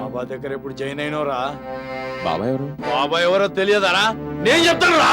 బాబా దగ్గర ఎప్పుడు జాయిన్ అయినోరా? బాబా ఎవరు? బాబా ఎవరో తెలియదారా? నేను చెప్తాను రా.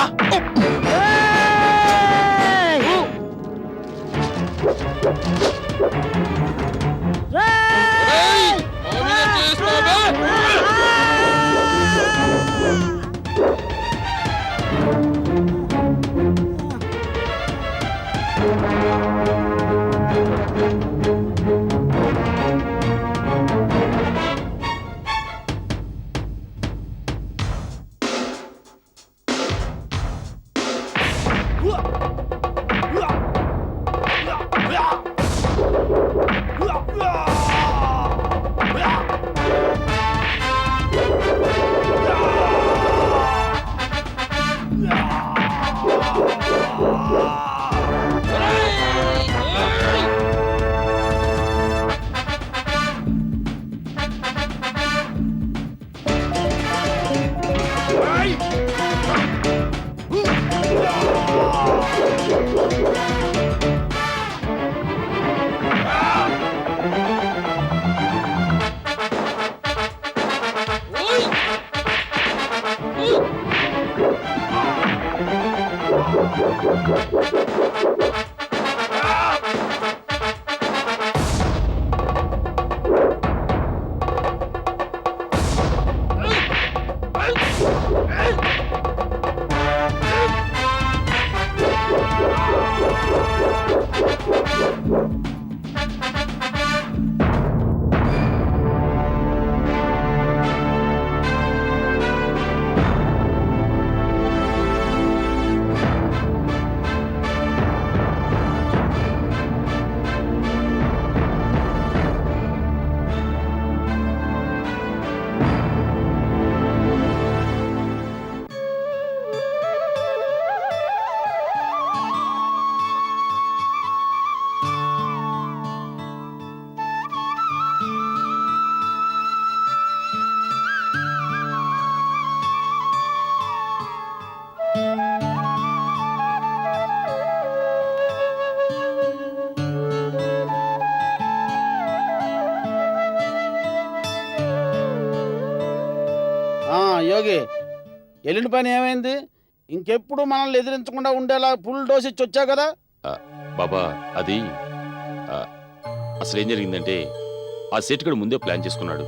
యోగి, ఎల్లుండి పని ఏమైంది? ఇంకెప్పుడు మనల్ని ఎదిరించకుండా ఉండేలా ఫుల్ డోస్ ఇచ్చి వచ్చావు కదా. బాబా అది అసలు ఏం జరిగిందంటే ఆ సేటుగాడు ముందే ప్లాన్ చేసుకున్నాడు.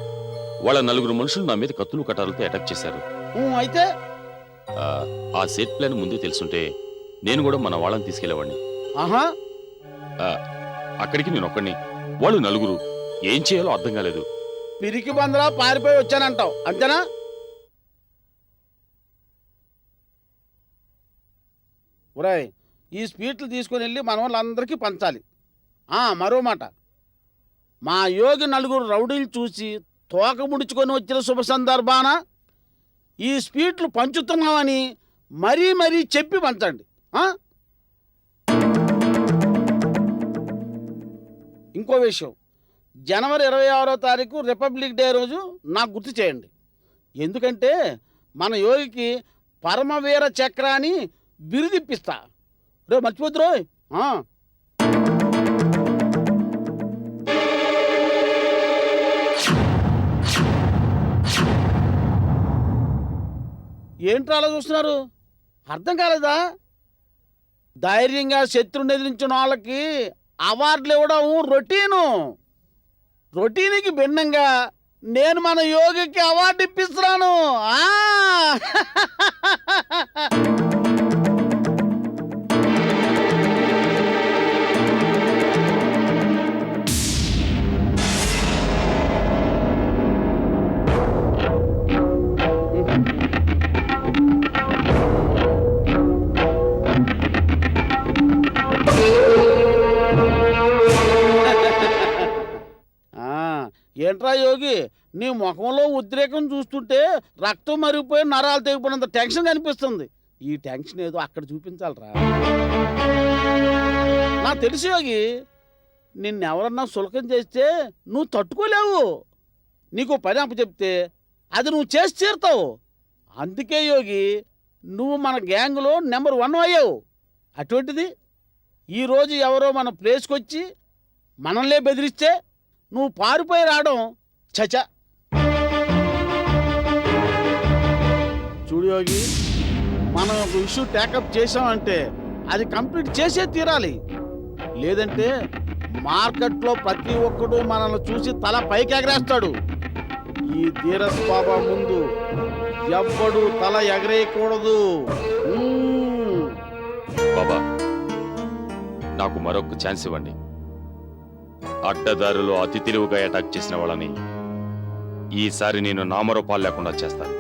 వాళ్ళ 4 మనుషులు నా మీద కత్తులు కటాలతో అటాక్ చేశారు. అయితే ఆ సేట్ ప్లాన్ ముందే తెలుసుంటే నేను కూడా మన వాళ్ళని తీసుకెళ్లేవాడిని. ఆహా, అక్కడికి నేను ఒక్కడిని, వాళ్ళు 4. ఏం చేయాలో అర్థం కాలేదు. పిరికి బందరా పారిపోయి వచ్చానంటావు అంతేనా? ఒరేయ్, ఈ స్వీట్లు తీసుకుని వెళ్ళి మన వాళ్ళందరికీ పంచాలి. మరో మాట, మా యోగి 4 రౌడీలు చూసి తోక ముడుచుకొని వచ్చిన శుభ సందర్భాన ఈ స్వీట్లు పంచుతున్నామని మరీ మరీ చెప్పి పంచండి. ఇంకో విషయం, జనవరి 26వ తారీఖు రిపబ్లిక్ డే రోజు నాకు గుర్తు చేయండి. ఎందుకంటే మన యోగికి పరమవీర చక్రాన్ని బిరుదిప్పిస్తా. రే మర్చిపోద్దు రోయ్. ఏంట్రా అలా చూస్తున్నారు? అర్థం కాలేదా? ధైర్యంగా శత్రువుని ఎదిరించిన వాళ్ళకి అవార్డులు ఇవ్వడం రొటీన్కి భిన్నంగా నేను మన యోగికి అవార్డు ఇప్పిస్తున్నాను. ఏంట్రా యోగి, నీ ముఖంలో ఉద్రేకం చూస్తుంటే రక్తం మరిగిపోయి నరాలు తెగిపోయినంత టెన్షన్ కనిపిస్తుంది. ఈ టెన్షన్ ఏదో అక్కడ చూపించాలరా. నాకు తెలుసు యోగి, నిన్నెవరన్నా సులకం చేస్తే నువ్వు తట్టుకోలేవు. నీకు పని అప్పచెప్తే అది నువ్వు చేసి తీరుతావు. అందుకే యోగి నువ్వు మన గ్యాంగ్లో నెంబర్ 1 అయ్యావు. అటువంటిది ఈరోజు ఎవరో మన ప్లేస్కి వచ్చి మనల్నే బెదిరిస్తే నువ్వు పారిపోయి రావడం చచా. చూడు యోగి, మనం ఒక ఇష్యూ టేకప్ చేసామంటే అది కంప్లీట్ చేసే తీరాలి. లేదంటే మార్కెట్లో ప్రతి ఒక్కడు మనల్ని చూసి తల పైకి ఎగరేస్తాడు. ఈ ధీరస్ బాబా ముందు ఎవ్వడు తల ఎగరేయకూడదు. బాబా, నాకు మరొక ఛాన్స్ ఇవ్వండి. అడ్డదారులో అతి తెలివిగా అటాక్ చేసిన వాళ్ళని ఈసారి నేను నామరూపాలు లేకుండా చేస్తాను.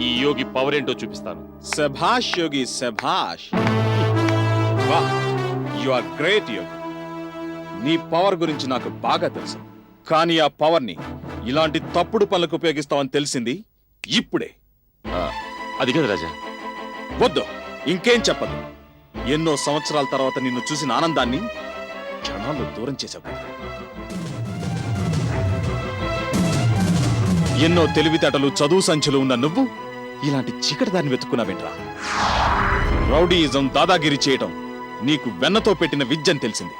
ఈ యోగి పవర్ ఏంటో చూపిస్తాను. శభాష్ యోగి, శభాష్. వాహ్, యు ఆర్ గ్రేట్ యోగి. నీ పవర్ గురించి నాకు బాగా తెలుసు, కానీ ఆ పవర్ని ఇలాంటి తప్పుడు పనులకు ఉపయోగిస్తావని తెలిసింది ఇప్పుడే. ఆ, అది కదా రాజా. వద్దు, ఇంకేం చెప్పదు. ఎన్నో సంవత్సరాల తర్వాత నిన్ను చూసిన ఆనందాన్ని క్షణాల్లో దూరం చేశావు. ఎన్నో తెలివితేటలు, చదువు సంచులు ఉన్న నువ్వు ఇలాంటి చీకటి దాన్ని వెతుక్కున్నావేంట్రా? రౌడీయిజం, దాదాగిరి చేయటం నీకు వెన్నతో పెట్టిన విద్యని తెలిసింది.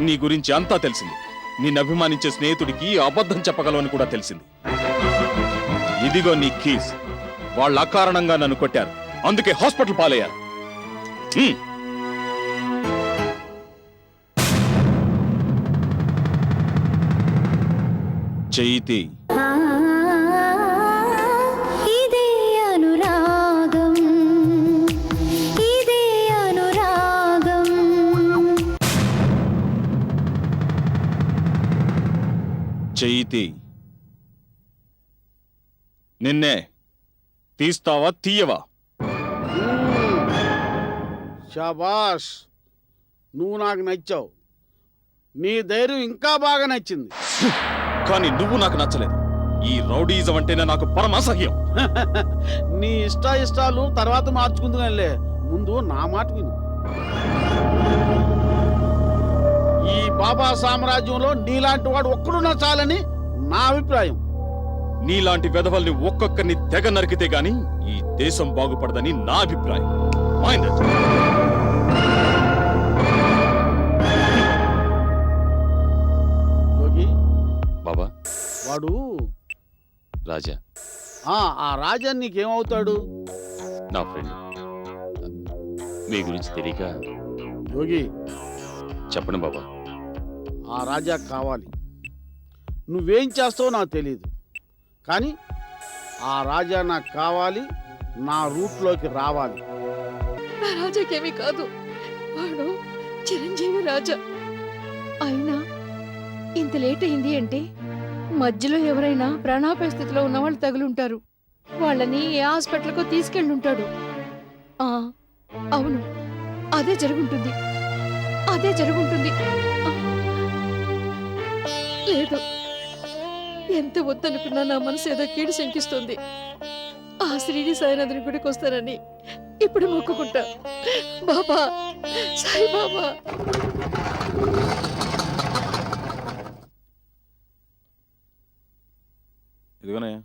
నీ గురించి అంతా తెలిసింది. నిన్ను అభిమానించే స్నేహితుడికి అబద్ధం చెప్పగలవని కూడా తెలిసింది. ఇదిగో నీ కీస్. వాళ్ళ అకారణంగా నన్ను కొట్టారు, అందుకే హాస్పిటల్ పాలయ్యారు. చైతి, ఇదే అనురాగం, ఇదే అనురాగం. చైతి, నిన్నే తీస్తావా తీయవా? షాబాష్, నువ్వు నాకు నచ్చావు. నీ ధైర్యం ఇంకా బాగా నచ్చింది. కానీ నువ్వు నాకు నచ్చలేదు. ఈ రౌడీజం అంటేనే నాకు పరమ అసహ్యం. నీ ఇష్టాలు తర్వాత మార్చుకుందుగానిలే, ముందు నా మాట విను. ఈ బాబా సామ్రాజ్యంలో నీలాంటి వాడు ఒక్కడున్నా చాలని నా అభిప్రాయం. నీలాంటి వెధవల్ని ఒక్కొక్కరిని తెగ నరికితే గాని ఈ దేశం బాగుపడదని నా అభిప్రాయం. Mind it. యోగి, బాబా, వాడు రాజా ఆ రాజా నీకేమవుతాడు? నా ఫ్రెండ్. మీ గురించి తెలియక యోగి, చెప్పండి బాబా. ఆ రాజా కావాలి. నువ్వేం చేస్తావో నాకు తెలియదు, కానీ ఆ రాజా నాకు కావాలి. నా రూట్లోకి రావాలి. నా రాజాకేమీ కాదు, వాడు చిరంజీవి రాజా. అయినా ఇంత లేట్ అయింది అంటే మధ్యలో ఎవరైనా ప్రాణాపాయ స్థితిలో ఉన్న వాళ్ళు తగులుంటారు. వాళ్ళని ఏ హాస్పిటల్కో తీసుకెళ్ళుంటాడు. అవును, అదే జరుగుంటుంది, అదే జరుగుంటుంది. లేదు, ఎంత వద్దనుకున్నా నా మనసు ఏదో కీడు శంకిస్తుంది. ఆ శ్రీని సాయినాథుని గుడికి వస్తానని ఇప్పుడు మొక్కుకుంటా. బాబా, సాయి బాబా. ఇదిగోనయ్యా.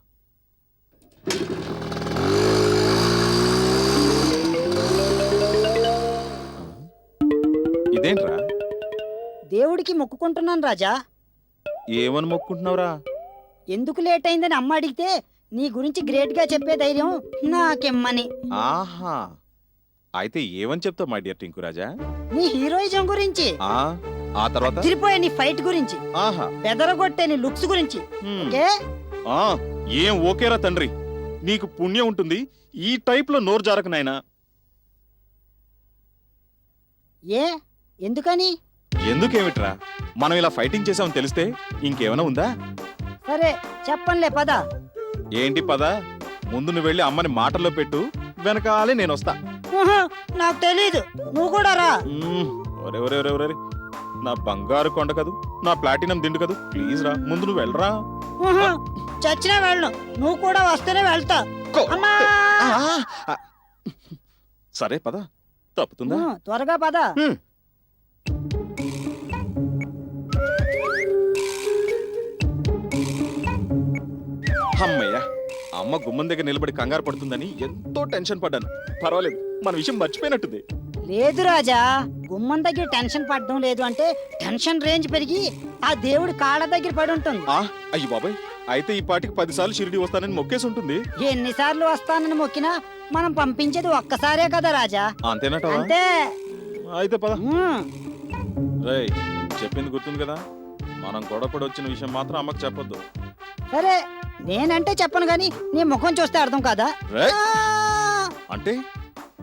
ఇదేంట్రా? దేవుడికి మొక్కుకుంటున్నాను రాజా. ఏమని మొక్కుంటున్నావురా? ఎందుకు లేట్ అయిందని అమ్మ అడిగితే నీ గురించి గ్రేట్ గా చెప్పే ధైర్యం నాకెమ్మని. ఆహా, అయితే ఏమని చెప్తావు మై డియర్ టింకు రాజా? నీ హీరోయిజం గురించి, ఆ తర్వాత తిరిపోయే నీ ఫైట్ గురించి, ఆహా, బెదరగొట్టే నీ లుక్స్ గురించి. హ్మ్. ఓకే? ఆ, ఏం ఓకేరా తండ్రి, నీకు పుణ్యం ఉంటుంది. ఈ టైప్ లో నోరు జారకు నాయనా. ఏ ఎందుకని? ఎందుకేమిట్రా, మనం ఇలా ఫైటింగ్ చేసామని తెలిస్తే ఇంకేమైనా ఉందా? సరే చెప్పనులే పద. ఏంటి పద? ముందు నువ్వు వెళ్ళి అమ్మని మాటల్లో పెట్టు, వెనకాలే నేను వస్తా. ఉహు, నాకు తెలీదు, నువ్వు కూడా రా. ఒరే ఒరే ఒరే ఒరే, నా బంగారు కొండ కదూ, నా ప్లాటినం దిండు కదూ, ప్లీజ్ రా, ముందు నువ్వు వెళ్ళరా. ఉహు, చచ్చినా వెళ్ళను, నువ్వు కూడా వస్తేనే వెళ్తా. అమ్మా! సరే పద, తప్పుతుందా? త్వరగా పద. అమ్మయ్యా, అమ్మ గుమ్మం దగ్గర నిలబడి కంగారు పడుతుందని ఎంతో టెన్షన్ పడ్డాను. పర్వాలేదు, మన విషయం మర్చిపోయినట్టుంది. లేదు రాజా, గుమ్మం దగ్గర టెన్షన్ పడడం లేదు అంటే టెన్షన్ రేంజ్ పెరిగి ఆ దేవుడి కాళ్ళ దగ్గర పడి ఉంటుంది. అయ్యి బాబాయ్, అయితే ఈ పాటికి 10 సార్లు షిరిడి వస్తానని మొక్కేసి ఉంటుంది. ఎన్నిసార్లు వస్తానని మొక్కినా మనం పంపించేది ఒక్కసారే కదా రాజా. అంతేనటవా? అంతే. అయితే పద. ఉమ్. రేయ్, చెప్పింది గుర్తుంది కదా, మనం గొడవపడి వచ్చిన విషయం మాత్రం అమ్మకి చెప్పొద్దు. సరే, నేనంటే చెప్పను గాని నీ ముఖం చూస్తే అర్థం కాదా? రేయ్, ఆ! అంటే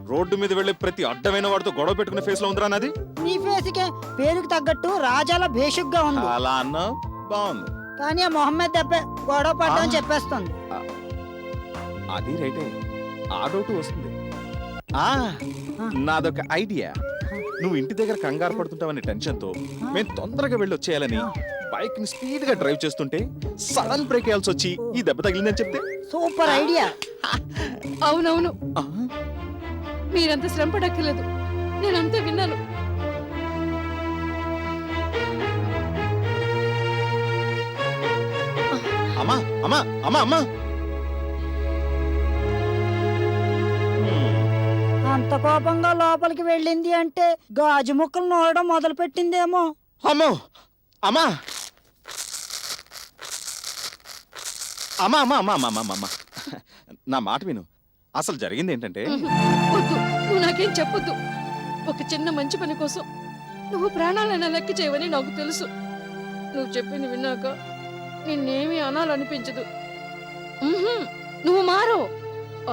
రోడ్డు మీద వెళ్లే ప్రతి అడ్డమైన వాడితో గొడవ పెట్టుకునే ఫేస్ లో ఉందిరా నాది. నీ ఫేస్కే పేరుకు తగ్గట్టు రాజాల భేషుగ్గా ఉంది. అలా అన్నా బాగుంది. కానీ ఆ మొహమ్మద్ దెబ్బే గొడవ పడ్డం చెప్పేస్తుంది. అది రైటే, ఆ డౌట్ వస్తుంది. నాదొక ఐడియా. నువ్వు ఇంటి దగ్గర కంగారు పడుతుంటావనే టెన్షన్ తో మేము తొందరగా వెళ్ళి వచ్చేయాలని బైక్ ని స్పీడ్ గా డ్రైవ్ చేస్తుంటే సడన్ బ్రేక్ వేయాల్సి వచ్చి ఈ దెబ్బ తగిలిందని చెప్తే. Super idea. అవునవును, ఆ, మీరంత శ్రమ పడక్కర్లేదు, నేనంతా విన్నాను. అమ్మా అమ్మా అమ్మా అమ్మా. అంత కోపంగా లోపలికి వెళ్ళింది అంటే గాజు ముక్కలు నోడడం మొదలు పెట్టిందేమో. అమ్మో అమ్మా అమ్మా అమ్మా అమ్మా అమ్మా అమ్మా అమ్మా, నా మాట విను. అసలు జరిగింది ఏంటంటే, వద్దు, నువ్వు నాకేం చెప్పొద్దు. ఒక చిన్న మంచి పని కోసం నువ్వు ప్రాణాలైనా లెక్క చేయవని నాకు తెలుసు. నువ్వు చెప్పింది విన్నాక నిన్నేమీ అనాలనిపించదు. ఉహుం, నువ్వు మారు.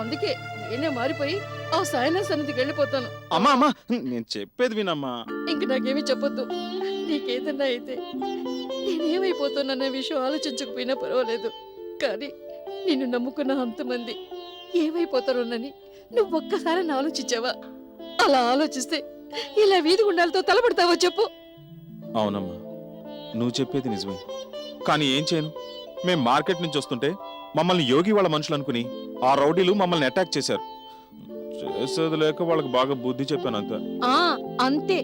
అందుకే నేనే మారిపోయి ఆ సాయన సన్నిధికి వెళ్ళిపోతాను. అమ్మా అమ్మా, నేను చెప్పేది వినమ్మా. ఇంక నాకేమీ చెప్పొద్దు. నీకేదన్నా అయితే నేనేమైపోతానన్న విషయం ఆలోచించకపోయినా పర్వాలేదు, కానీ నిన్ను నమ్ముకున్న అంతమంది ఏమైపోతారోనని నువ్వు ఒక్కసారి ఆలోచించావా? అలా ఆలోచిస్తే ఇలా వీధి గుండాలతో తలపడతావో చెప్పు. అవునమ్మా, నువ్వు చెప్పేది నిజమే. కానీ ఏం చేయను, మేం మార్కెట్ నుంచి వస్తుంటే మమ్మల్ని యోగి వాళ్ళ మనుషులు అనుకుని ఆ రౌడీలు మమ్మల్ని అటాక్ చేశారు. చేసేది లేక వాళ్ళకి బాగా బుద్ధి చెప్పాను అంతే. అంతే,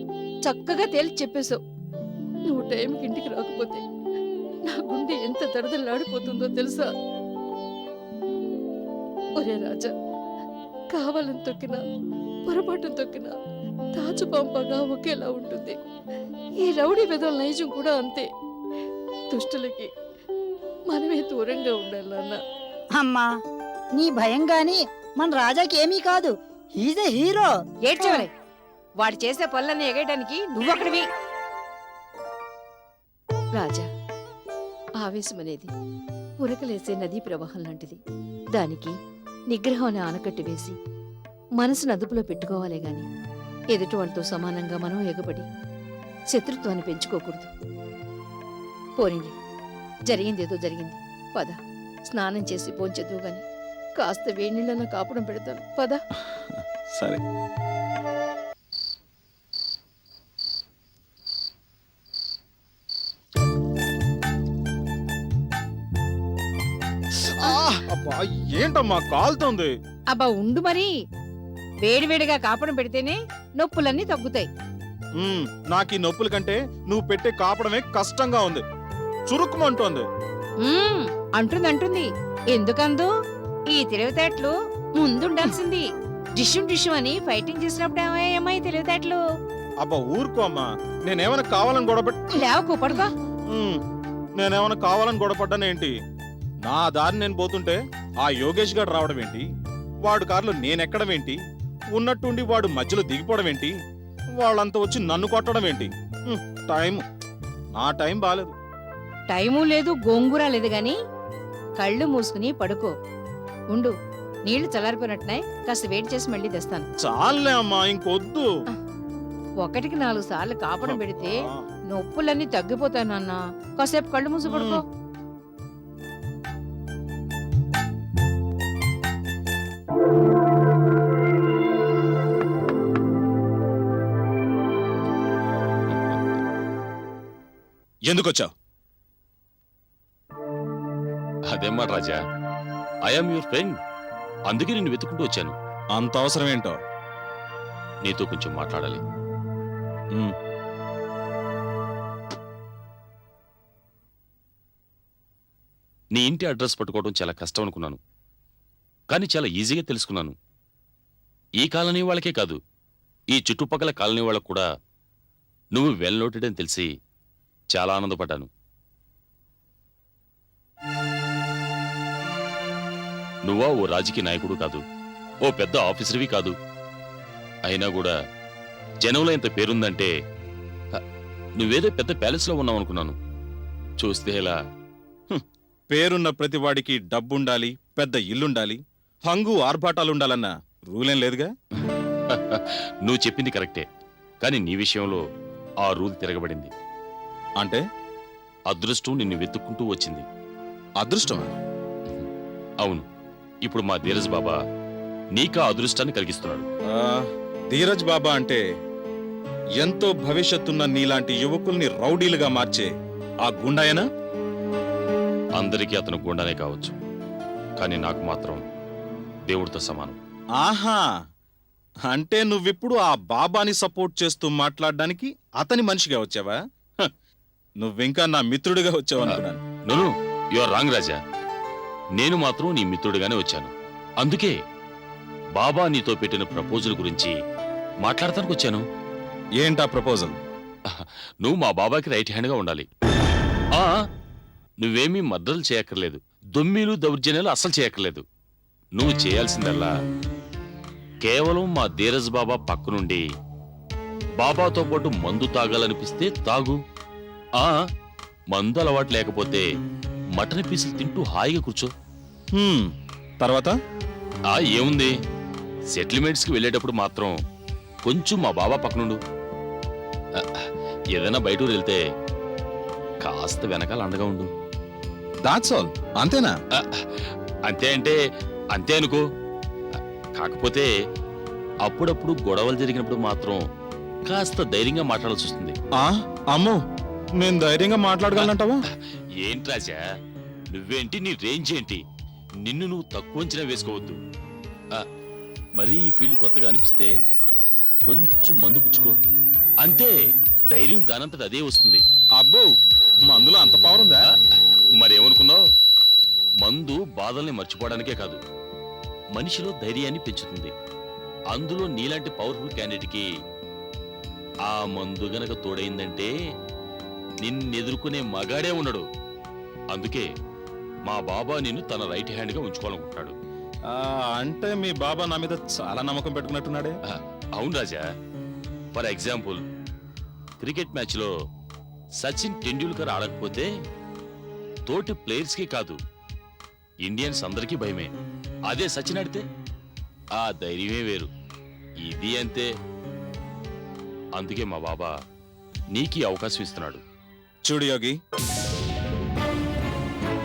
చక్కగా తేల్చి చెప్పేశావు. నువ్వు టైంకి ఇంటికి రాకపోతే నా గుండె ఎంత దడదలాడిపోతుందో తెలుసా? ఒరే రాజా, కావాలని తొక్కినా పొరపాటును తొక్కినా తాచు పంపగా ఒకేలా ఉంటుంది. ఈ రౌడీ వెదల నైజం కూడా అంతే. దుష్టులకి మనమే దూరంగా ఉండాలన్నా. అమ్మా, నీ భయం గాని మన రాజాకి ఏమీ కాదు. He's a hero. ఏడ్చవలే, వాడు చేసే పనులన్నీ ఎగయడానికి నువ్వొక్కడివి. రాజా, ఆవేశం అనేది ఉరకలేసే నదీ ప్రవాహం లాంటిది. దానికి నిగ్రహం అనే ఆనకట్టు వేసి మనసును అదుపులో పెట్టుకోవాలే గాని ఎదుటి వాళ్ళతో సమానంగా మనం ఎగబడి శత్రుత్వాన్ని పెంచుకోకూడదు. పోనీలే, జరిగిందేదో జరిగింది. పద, స్నానం చేసి పోంచెద్దు గాని కాస్త వేడినీళ్ళన్న కాపడం పెడతాను. పద. సరే. అబ్బా, ఏంటమ్మా కాలుతోంది? అబ్బా ఉండు మరి, వేడివేడిగా కాపడం పెడితేనే నొప్పులన్నీ తగ్గుతాయి. నాకు ఈ నొప్పుల కంటే నువ్వు పెట్టే కాపడమే కష్టంగా ఉంది. చురుక్కుమంటోంది. అంటుంది. ఎందుకందు ఈ తెలివితేటలు ముందుండాల్సింది. డిష్యం అని ఫైటింగ్ చేసినప్పుడు ఏమయ్యాయి తెలివితేటలు? అబ్బా ఊరుకో అమ్మా, నేనేమైనా కావాలని గొడవపడి లేవకు పడుకో. నేనేమైనా కావాలని గొడవపడ్డానేంటి? నా దారి నేను పోతుంటే ఆ యోగేష్ గారు రావడం ఏంటి? వాడు కారులో నేనెక్కడం ఏంటి? ఉన్నట్టుండి వాడు మధ్యలో దిగిపోవడం ఏంటి? వాళ్ళంతా వచ్చి నన్ను కొట్టడం ఏంటి? నా టైం బాలేదు. టైము లేదు, గోంగూర లేదు గాని కళ్ళు మూసుకుని పడుకో. ఉండు, నీళ్లు చల్లారిపోయినట్టున్నాయి, కాస్త వేడి చేసి మళ్ళీ తెస్తాను. చాలే అమ్మా, ఇంకొద్దు. 1కి 4 సార్లు కాపడం పెడితే నొప్పులన్నీ తగ్గిపోతాయి నాన్న. కాసేపు కళ్ళు మూసి పడుకో. ఎందుకొచ్చావు? అదేమ్మా రాజా, ఐఎమ్ యువర్ ఫ్రెండ్, అందుకే నిన్ను వెతుకుంటూ వచ్చాను. అంత అవసరం ఏంటో? నీతో కొంచెం మాట్లాడాలి. నీ ఇంటి అడ్రస్ పట్టుకోవడం చాలా కష్టం అనుకున్నాను, కానీ చాలా ఈజీగా తెలుసుకున్నాను. ఈ కాలనీ వాళ్ళకే కాదు, ఈ చుట్టుపక్కల కాలనీ వాళ్ళకు కూడా నువ్వు వెల్ నోటెడ్ అని తెలిసి చాలా ఆనందపడ్డాను. నువ్వా ఓ రాజకీయ నాయకుడు కాదు, ఓ పెద్ద ఆఫీసర్వి కాదు. అయినా కూడా జనంలో ఇంత పేరుందంటే నువ్వేదో పెద్ద ప్యాలెస్లో ఉన్నావు అనుకున్నాను. చూస్తే ఇలా పేరున్న ప్రతివాడికి డబ్బుండాలి, పెద్ద ఇల్లుండాలి, హంగు ఆర్భాటాలుండాలన్న రూలేం లేదుగా. నువ్వు చెప్పింది కరెక్టే, కానీ నీ విషయంలో ఆ రూల్ తిరగబడింది. అంటే అదృష్టం నిన్ను వెతుక్కుంటూ వచ్చింది. అదృష్టమా? అవును, ఇప్పుడు మా ధీరజ్ బాబా నీకా అదృష్టాన్ని కలిగిస్తున్నాడు. ధీరజ్ బాబా అంటే ఎంతో భవిష్యత్తున్న నీలాంటి యువకుల్ని రౌడీలుగా మార్చే ఆ గుండాయనా? అందరికీ అతను గుండానే కావచ్చు, కానీ నాకు మాత్రం దేవుడితో సమానం. ఆహా, అంటే నువ్విప్పుడు ఆ బాబాని సపోర్ట్ చేస్తూ మాట్లాడడానికి అతని మనిషిగా వచ్చావా? హ, నువ్వింకా నా మిత్రుడిగా వచ్చావు అనుకున్నాను. నువ్వు యు ఆర్ రాంగ్ రాజా. నేను మాత్రం నీ మిత్రుడిగానే వచ్చాను. అందుకే బాబా నీతో పెట్టిన ప్రపోజల్ గురించి మాట్లాడటానికి వచ్చాను. ఏంటా ప్రపోజల్? నువ్వు మా బాబాకి రైట్ హ్యాండ్గా ఉండాలి. ఆ నువ్వేమీ మద్దతులు చేయక్కర్లేదు, దొమ్మిలు దౌర్జన్యాలు అస్సలు చేయక్కర్లేదు. నువ్వు చేయాల్సిందల్లా కేవలం మా ధీరజ్ బాబా పక్క నుండి బాబాతో పాటు మందు తాగాలనిపిస్తే తాగు. ఆ మందు అలవాటు లేకపోతే మటన్ పీసులు తింటూ హాయిగా కూర్చో. తర్వాత ఏముంది, సెటిల్మెంట్స్కి వెళ్ళేటప్పుడు మాత్రం కొంచెం మా బాబా పక్కనుండు. ఏదైనా బయటకు వెళ్తే కాస్త వెనకాల అండగా ఉండు. That's all. అంతేనా? అంతే అంటే అంతే అనుకో. కాకపోతే అప్పుడప్పుడు గొడవలు జరిగినప్పుడు మాత్రం కాస్త ధైర్యంగా మాట్లాడాల్సి వస్తుంది. అమ్మో, నేను ధైర్యంగా మాట్లాడగలనంటావా? ఏంటి రాజా, నువ్వేంటి, నీ రేంజ్ ఏంటి? నిన్ను నువ్వు తక్కువ అంచనా వేసుకోవద్దు. మరీ ఈ ఫీల్డ్ కొత్తగా అనిపిస్తే కొంచెం మందు పుచ్చుకో, అంతే. ధైర్యం దానంతట అదే వస్తుంది. అబ్బో, మందులో అంత పవర్ ఉందా? మరేమనుకున్నావు? మందు బాధల్ని మర్చిపోవడానికే కాదు, మనిషిలో ధైర్యాన్ని పెంచుతుంది. అందులో నీలాంటి పవర్ఫుల్ క్యాండిడేట్కి ఆ మందు గనక తోడైందంటే నిన్నెదుర్కొనే మగాడే ఉండడు. అందుకే మా బాబా నిన్ను తన రైట్ హ్యాండ్ గా ఉంచుకోవాలనుకుంటున్నాడు. అంటే మీ బాబా నా మీద చాలా నమ్మకం పెట్టుకున్నట్టున్నాడే. అవును రాజా. ఫర్ ఎగ్జాంపుల్, క్రికెట్ మ్యాచ్ లో సచిన్ టెండూల్కర్ ఆడకపోతే తోటి ప్లేయర్స్ కి కాదు, ఇండియన్స్ అందరికీ భయమే. అదే సచిన్ ఆడితే ఆ ధైర్యమే వేరు. ఇది అంతే. అందుకే మా బాబా నీకీ అవకాశం ఇస్తున్నాడు. చూడు యోగి,